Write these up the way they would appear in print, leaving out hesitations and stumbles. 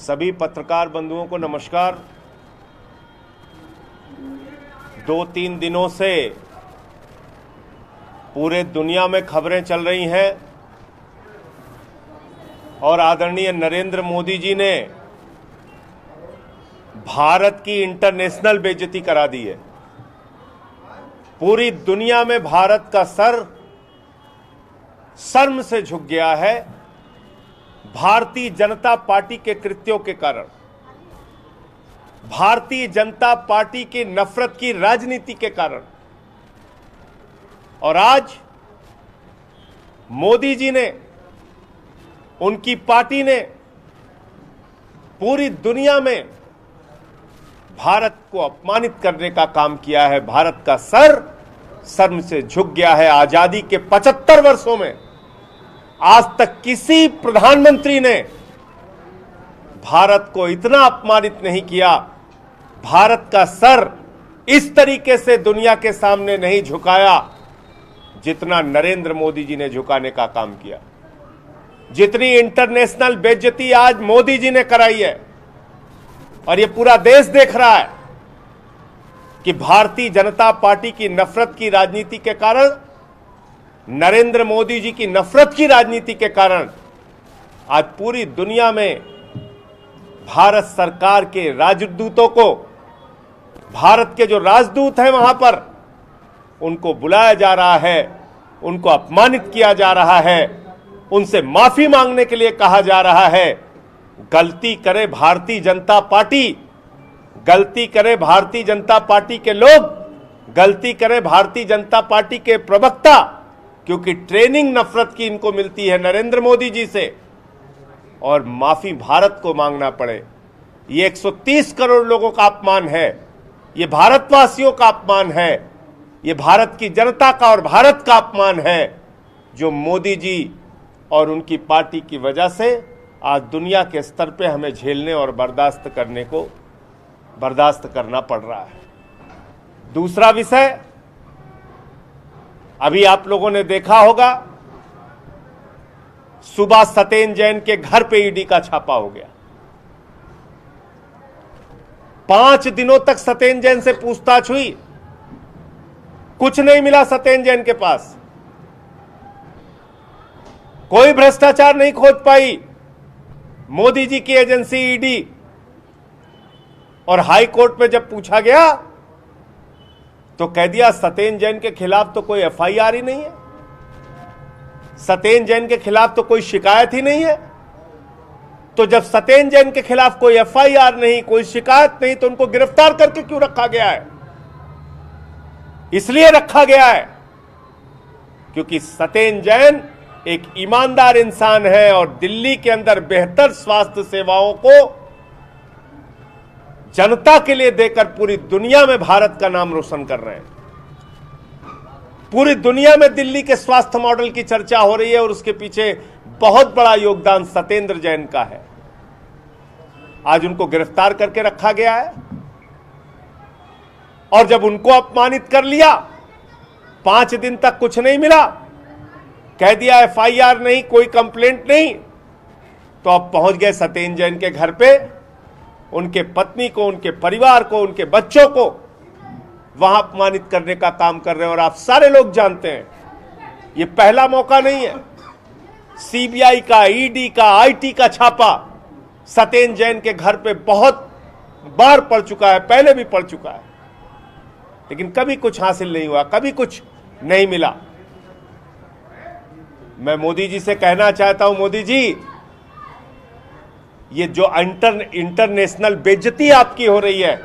सभी पत्रकार बंधुओं को नमस्कार। 2-3 दिनों से पूरे दुनिया में खबरें चल रही हैं और आदरणीय नरेंद्र मोदी जी ने भारत की इंटरनेशनल बेइज्जती करा दी है। पूरी दुनिया में भारत का सर शर्म से झुक गया है भारतीय जनता पार्टी के कृत्यों के कारण, भारतीय जनता पार्टी की नफरत की राजनीति के कारण। और आज मोदी जी ने, उनकी पार्टी ने पूरी दुनिया में भारत को अपमानित करने का काम किया है। भारत का सर शर्म से झुक गया है। आजादी के 75 वर्षों में आज तक किसी प्रधानमंत्री ने भारत को इतना अपमानित नहीं किया। भारत का सर इस तरीके से दुनिया के सामने नहीं झुकाया जितना नरेंद्र मोदी जी ने झुकाने का काम किया। जितनी इंटरनेशनल बेइज्जती आज मोदी जी ने कराई है और ये पूरा देश देख रहा है कि भारतीय जनता पार्टी की नफरत की राजनीति के कारण, नरेंद्र मोदी जी की नफरत की राजनीति के कारण आज पूरी दुनिया में भारत सरकार के राजदूतों को, भारत के जो राजदूत हैं वहां पर, उनको बुलाया जा रहा है, उनको अपमानित किया जा रहा है, उनसे माफी मांगने के लिए कहा जा रहा है। गलती करे भारतीय जनता पार्टी, गलती करे भारतीय जनता पार्टी के लोग, गलती करे भारतीय जनता पार्टी के प्रवक्ता, क्योंकि ट्रेनिंग नफरत की इनको मिलती है नरेंद्र मोदी जी से, और माफी भारत को मांगना पड़े। ये 130 करोड़ लोगों का अपमान है, ये भारतवासियों का अपमान है, ये भारत की जनता का और भारत का अपमान है, जो मोदी जी और उनकी पार्टी की वजह से आज दुनिया के स्तर पे हमें झेलने और बर्दाश्त करना पड़ रहा है। दूसरा विषय, अभी आप लोगों ने देखा होगा, सुबह सत्येंद्र जैन के घर पे ईडी का छापा हो गया। 5 दिनों तक सत्येंद्र जैन से पूछताछ हुई, कुछ नहीं मिला सत्येंद्र जैन के पास, कोई भ्रष्टाचार नहीं खोज पाई मोदी जी की एजेंसी ईडी। और हाई कोर्ट में जब पूछा गया तो कह दिया सत्येंद्र जैन के खिलाफ तो कोई एफआईआर ही नहीं है, सत्येंद्र जैन के खिलाफ तो कोई शिकायत ही नहीं है। तो जब सत्येंद्र जैन के खिलाफ कोई एफआईआर नहीं, कोई शिकायत नहीं, तो उनको गिरफ्तार करके क्यों रखा गया है? इसलिए रखा गया है क्योंकि सत्येंद्र जैन एक ईमानदार इंसान है और दिल्ली के अंदर बेहतर स्वास्थ्य सेवाओं को जनता के लिए देकर पूरी दुनिया में भारत का नाम रोशन कर रहे हैं। पूरी दुनिया में दिल्ली के स्वास्थ्य मॉडल की चर्चा हो रही है और उसके पीछे बहुत बड़ा योगदान सत्येंद्र जैन का है। आज उनको गिरफ्तार करके रखा गया है और जब उनको अपमानित कर लिया, 5 दिन तक कुछ नहीं मिला, कह दिया एफआईआर नहीं, कोई कंप्लेंट नहीं, तो अब पहुंच गए सत्येंद्र जैन के घर पे, उनके पत्नी को, उनके परिवार को, उनके बच्चों को वहां अपमानित करने का काम कर रहे हैं। और आप सारे लोग जानते हैं ये पहला मौका नहीं है। सीबीआई का, ईडी का, आईटी का छापा सत्येंद्र जैन के घर पे बहुत बार पड़ चुका है, पहले भी पड़ चुका है, लेकिन कभी कुछ हासिल नहीं हुआ, कभी कुछ नहीं मिला। मैं मोदी जी से कहना चाहता हूं, मोदी जी, ये जो इंटरनेशनल बेइज्जती आपकी हो रही है,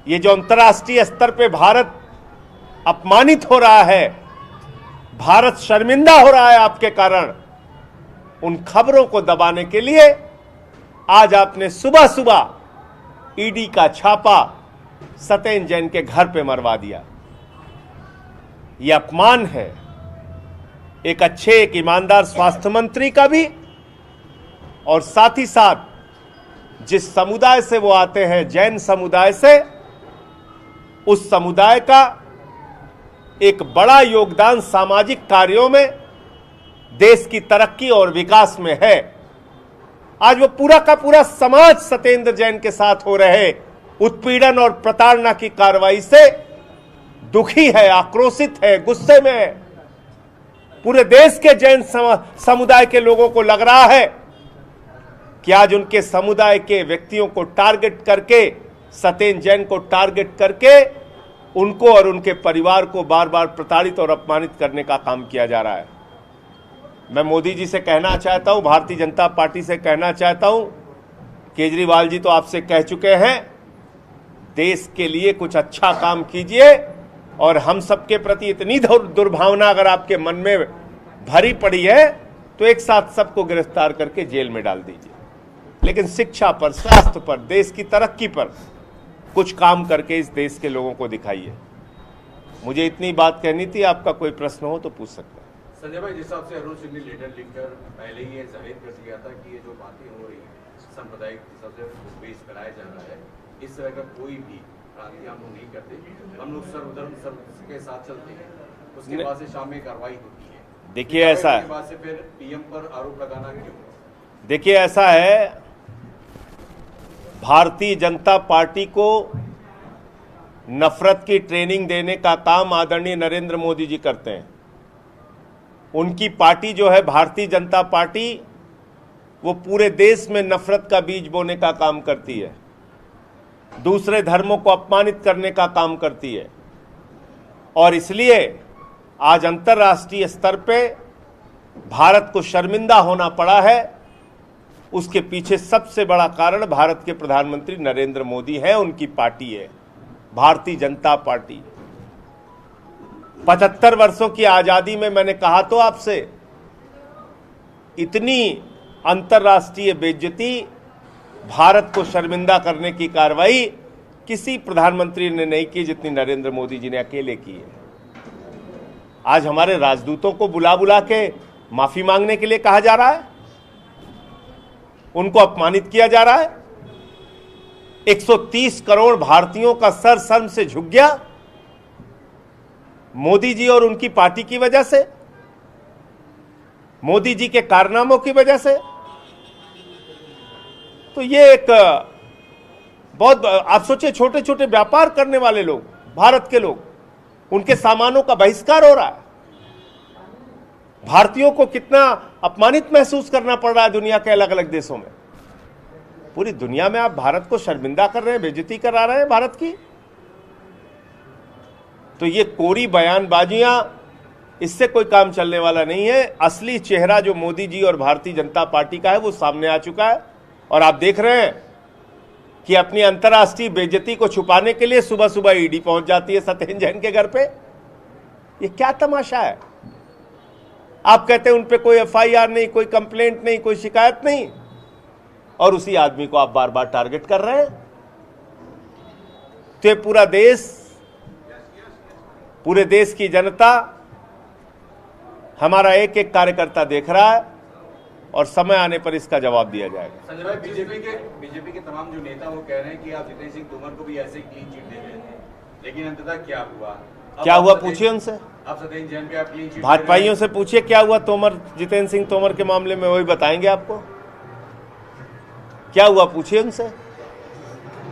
ये जो अंतर्राष्ट्रीय स्तर पे भारत अपमानित हो रहा है, भारत शर्मिंदा हो रहा है आपके कारण, उन खबरों को दबाने के लिए आज आपने सुबह सुबह ईडी का छापा सत्येंद्र जैन के घर पे मरवा दिया। यह अपमान है एक अच्छे, एक ईमानदार स्वास्थ्य मंत्री का भी, और साथ ही साथ जिस समुदाय से वो आते हैं, जैन समुदाय से, उस समुदाय का एक बड़ा योगदान सामाजिक कार्यों में, देश की तरक्की और विकास में है। आज वो पूरा का पूरा समाज सत्येंद्र जैन के साथ हो रहे उत्पीड़न और प्रताड़ना की कार्रवाई से दुखी है, आक्रोशित है, गुस्से में है। पूरे देश के जैन समुदाय के लोगों को लग रहा है कि आज उनके समुदाय के व्यक्तियों को टारगेट करके, सत्येंद्र जैन को टारगेट करके उनको और उनके परिवार को बार बार प्रताड़ित और अपमानित करने का काम किया जा रहा है। मैं मोदी जी से कहना चाहता हूं, भारतीय जनता पार्टी से कहना चाहता हूं, केजरीवाल जी तो आपसे कह चुके हैं, देश के लिए कुछ अच्छा काम कीजिए और हम सबके प्रति इतनी दुर्भावना अगर आपके मन में भरी पड़ी है तो एक साथ सबको गिरफ्तार करके जेल में डाल दीजिए, लेकिन शिक्षा पर, स्वास्थ्य पर, देश की तरक्की पर कुछ काम करके इस देश के लोगों को दिखाइए। मुझे इतनी बात कहनी थी, आपका कोई प्रश्न हो तो पूछ सकते हैं। संजय भाई, जिस हिसाब से अरुण सिंह ने लेटर लिखकर पहले ही ये जाहिर कर दिया था कि ये जो बातें हो रही है सांप्रदायिक हिसाब से बेस कराया जा रहा है, इस तरह का कोई भी क्रांति हम लोग नहीं करते, हम लोग सर्वधर्म सर्व के साथ चलते हैं, उसके बाद से शाम में कार्रवाई होती है। देखिए ऐसा है, बाद से फिर पीएम पर आरोप लगाना क्यों? देखिए ऐसा है, भारतीय जनता पार्टी को नफरत की ट्रेनिंग देने का काम आदरणीय नरेंद्र मोदी जी करते हैं। उनकी पार्टी जो है भारतीय जनता पार्टी, वो पूरे देश में नफरत का बीज बोने का काम करती है, दूसरे धर्मों को अपमानित करने का काम करती है। और इसलिए आज अंतर्राष्ट्रीय स्तर पे भारत को शर्मिंदा होना पड़ा है। उसके पीछे सबसे बड़ा कारण भारत के प्रधानमंत्री नरेंद्र मोदी है, उनकी पार्टी है भारतीय जनता पार्टी। 75 वर्षों की आजादी में मैंने कहा तो आपसे, इतनी अंतर्राष्ट्रीय बेइज्जती, भारत को शर्मिंदा करने की कार्रवाई किसी प्रधानमंत्री ने नहीं की जितनी नरेंद्र मोदी जी ने अकेले की है। आज हमारे राजदूतों को बुला बुला के माफी मांगने के लिए कहा जा रहा है, उनको अपमानित किया जा रहा है। 130 करोड़ भारतीयों का सर शर्म से झुक गया मोदी जी और उनकी पार्टी की वजह से, मोदी जी के कारनामों की वजह से। तो ये एक बहुत, आप सोचिए, छोटे छोटे व्यापार करने वाले लोग, भारत के लोग, उनके सामानों का बहिष्कार हो रहा है। भारतीयों को कितना अपमानित महसूस करना पड़ रहा है दुनिया के अलग अलग देशों में। पूरी दुनिया में आप भारत को शर्मिंदा कर रहे हैं, बेइज्जती करा रहे हैं भारत की। तो ये कोरी बयानबाजियां, इससे कोई काम चलने वाला नहीं है। असली चेहरा जो मोदी जी और भारतीय जनता पार्टी का है वो सामने आ चुका है। और आप देख रहे हैं कि अपनी अंतर्राष्ट्रीय बेइज्जती को छुपाने के लिए सुबह सुबह ईडी पहुंच जाती है सत्येंद्र जैन के घर पे। ये क्या तमाशा है? आप कहते हैं उन पे कोई एफआईआर नहीं, कोई कंप्लेंट नहीं, कोई शिकायत नहीं, और उसी आदमी को आप बार बार टारगेट कर रहे हैं। तो ये पूरे देश की जनता, हमारा एक एक कार्यकर्ता देख रहा है और समय आने पर इसका जवाब दिया जाएगा। संजय भाई, बीजेपी के तमाम जो नेता वो कह रहे हैं कि आप जितेंद्र सिंह तोमर को भी ऐसे ही क्लीन चिट दे रहे थे, लेकिन अंततः क्या हुआ? क्या हुआ पूछिए उनसे। आप सत्येंद्र जैन पे आप क्लीन चिट, भाजपाइयों से पूछिए क्या हुआ जितेंद्र सिंह तोमर के मामले में, वही बताएंगे आपको क्या हुआ। पूछिए उनसे,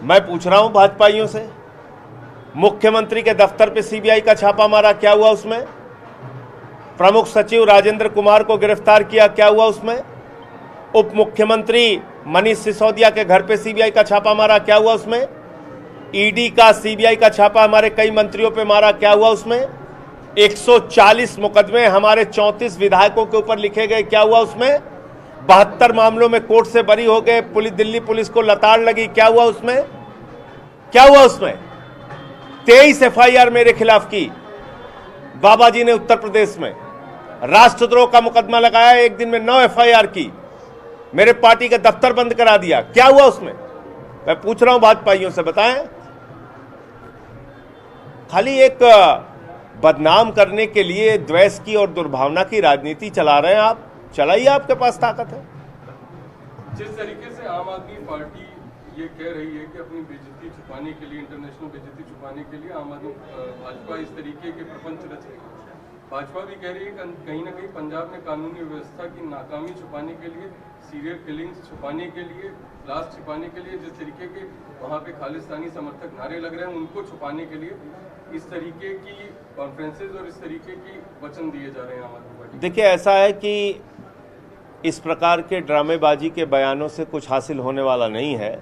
मैं पूछ रहा हूं भाजपाइयों से। मुख्यमंत्री के दफ्तर पे सीबीआई का छापा मारा, क्या हुआ उसमें? प्रमुख सचिव राजेंद्र कुमार को गिरफ्तार किया, क्या हुआ उसमें? उप मुख्यमंत्री मनीष सिसोदिया के घर पे सीबीआई का छापा मारा, क्या हुआ उसमें? ईडी का, सीबीआई का छापा हमारे कई मंत्रियों पे मारा, क्या हुआ उसमें? 140 मुकदमे हमारे 34 विधायकों के ऊपर लिखे गए, क्या हुआ उसमें? 72 मामलों में कोर्ट से बरी हो गए, दिल्ली पुलिस को लताड़ लगी, क्या हुआ उसमें? क्या हुआ उसमें? 23 एफआईआर मेरे खिलाफ की बाबा जी ने उत्तर प्रदेश में। राष्ट्रद्रोह का मुकदमा लगाया, एक दिन में 9 एफआईआर की, मेरे पार्टी का दफ्तर बंद करा दिया, क्या हुआ उसमें? मैं पूछ रहा हूं भाजपाइयों से, बताएं। खाली एक बदनाम करने के लिए द्वेष की और दुर्भावना की राजनीति चला रहे हैं आप। चलाइए, आपके पास ताकत है। जिस तरीके से आम आदमी पार्टी ये कह रही है कि अपनी बेइज्जती छुपाने के लिए, इंटरनेशनल बेइज्जती छुपाने के लिए आम आदमी भाजपा इस तरीके के प्रपंच रच रही है, भाजपा भी कह रही है कहीं ना कहीं पंजाब में कानूनी व्यवस्था की नाकामी छुपाने के लिए, सीरियल किलिंग्स छुपाने के लिए, लाश छिपाने के लिए, जिस तरीके के वहाँ पे खालिस्तानी समर्थक नारे लग रहे हैं उनको छुपाने के लिए इस तरीके की कॉन्फ्रेंसेज और इस तरीके की वचन दिए जा रहे हैं आम आदमी पार्टी। देखिए, ऐसा है कि इस प्रकार के ड्रामेबाजी के बयानों से कुछ हासिल होने वाला नहीं है।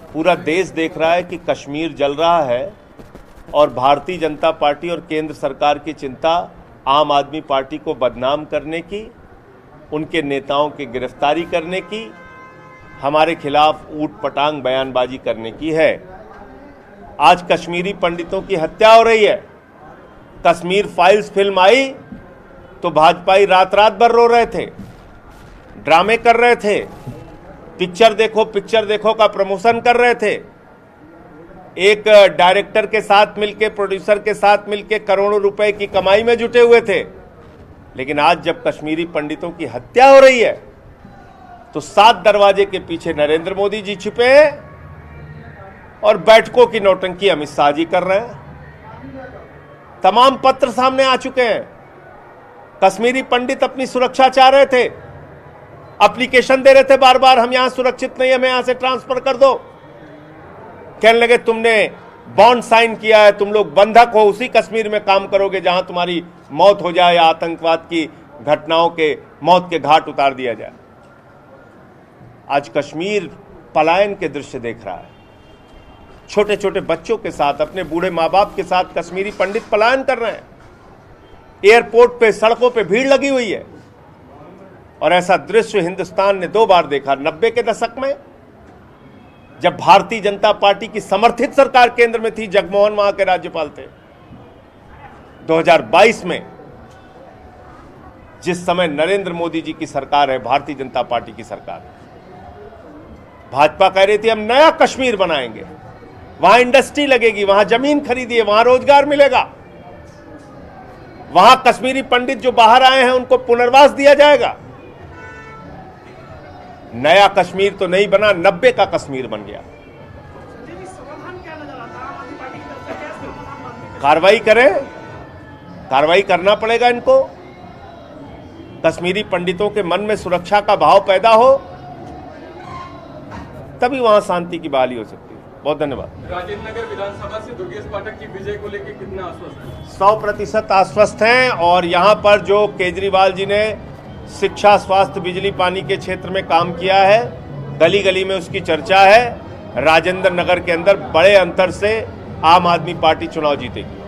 पूरा देश देख रहा है कि कश्मीर जल रहा है और भारतीय जनता पार्टी और केंद्र सरकार की चिंता आम आदमी पार्टी को बदनाम करने की, उनके नेताओं की गिरफ्तारी करने की, हमारे खिलाफ ऊट पटांग बयानबाजी करने की है। आज कश्मीरी पंडितों की हत्या हो रही है। कश्मीर फाइल्स फिल्म आई तो भाजपाई रात रात भर रो रहे थे, ड्रामे कर रहे थे, पिक्चर देखो का प्रमोशन कर रहे थे। एक डायरेक्टर के साथ मिलके, प्रोड्यूसर के साथ मिलके करोड़ों रुपए की कमाई में जुटे हुए थे। लेकिन आज जब कश्मीरी पंडितों की हत्या हो रही है तो 7 दरवाजे के पीछे नरेंद्र मोदी जी छिपे हैं और बैठकों की नौटंकी अमित शाह जी कर रहे हैं। तमाम पत्र सामने आ चुके हैं। कश्मीरी पंडित अपनी सुरक्षा चाह रहे थे, एप्लीकेशन दे रहे थे बार बार, हम यहां सुरक्षित नहीं, हमें यहां से ट्रांसफर कर दो। कहने लगे तुमने बॉन्ड साइन किया है, तुम लोग बंधक हो, उसी कश्मीर में काम करोगे जहां तुम्हारी मौत हो जाए या आतंकवाद की घटनाओं के मौत के घाट उतार दिया जाए। आज कश्मीर पलायन के दृश्य देख रहा है। छोटे छोटे बच्चों के साथ, अपने बूढ़े माँ बाप के साथ कश्मीरी पंडित पलायन कर रहे हैं। एयरपोर्ट पे, सड़कों पे भीड़ लगी हुई है। और ऐसा दृश्य हिंदुस्तान ने 2 बार देखा। 90 के दशक में जब भारतीय जनता पार्टी की समर्थित सरकार केंद्र में थी, जगमोहन वहां के राज्यपाल थे। 2022 में जिस समय नरेंद्र मोदी जी की सरकार है, भारतीय जनता पार्टी की सरकार, भाजपा कह रही थी हम नया कश्मीर बनाएंगे, वहां इंडस्ट्री लगेगी, वहां जमीन खरीदिए, वहां रोजगार मिलेगा, वहां कश्मीरी पंडित जो बाहर आए हैं उनको पुनर्वास दिया जाएगा। नया कश्मीर तो नहीं बना, 90 का कश्मीर बन गया। कार्रवाई करें, कार्रवाई करना पड़ेगा इनको। कश्मीरी पंडितों के मन में सुरक्षा का भाव पैदा हो, तभी वहां शांति की बहाली हो सकती है। बहुत धन्यवाद। राजेंद्र नगर विधानसभा से दुर्गेश पाठक की विजय को लेकर कितना आश्वस्त है? 100% आश्वस्त हैं। और यहां पर जो केजरीवाल जी ने शिक्षा, स्वास्थ्य, बिजली, पानी के क्षेत्र में काम किया है, गली गली में उसकी चर्चा है। राजेंद्र नगर के अंदर बड़े अंतर से आम आदमी पार्टी चुनाव जीतेगी।